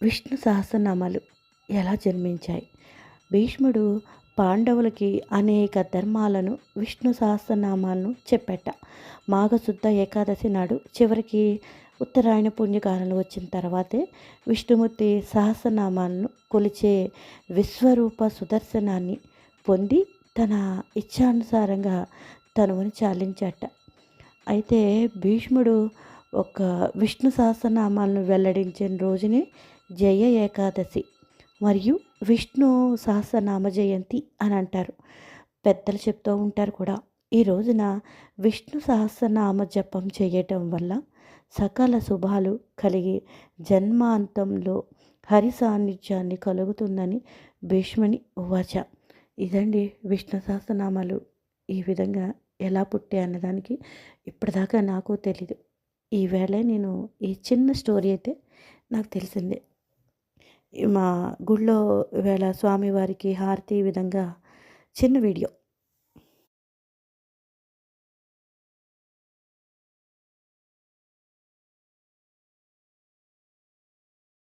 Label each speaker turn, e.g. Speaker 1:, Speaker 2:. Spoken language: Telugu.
Speaker 1: విష్ణు సహస్రనామాలు ఎలా జన్మించాయి? భీష్ముడు పాండవులకి అనేక ధర్మాలను, విష్ణు సహస్రనామాలను చెప్పెట్ట. మాఘశుద్ధ ఏకాదశి నాడు చివరికి ఉత్తరాయణ పుణ్యకాలంలో వచ్చిన తర్వాతే విష్ణుమూర్తి సహస్రనామాలను కొలిచే విశ్వరూప సుదర్శనాన్ని పొంది తన ఇచ్ఛానుసారంగా తనువుని చాలించట. అయితే భీష్ముడు ఒక విష్ణు సహస్రనామాలను వెల్లడించిన రోజునే జయ ఏకాదశి మరియు విష్ణు సహస్రనామ జయంతి అని అంటారు. పెద్దలు చెప్తూ ఉంటారు కూడా. ఈ రోజున విష్ణు సహస్రనామ జపం చేయటం వల్ల సకల శుభాలు కలిగి జన్మాంతంలో హరి సాన్నిధ్యాన్ని కలుగుతుందని భీష్ముని ఉవాచ. ఇదండి విష్ణు సహస్రనామాలు ఈ విధంగా ఎలా పుట్టాయి అన్నదానికి ఇప్పటిదాకా నాకు తెలీదు. ఈవేళ నేను ఈ చిన్న స్టోరీ అయితే నాకు తెలిసిందే. మా గుళ్ళో ఈవేళ స్వామివారికి హారతి విధంగా చిన్న వీడియో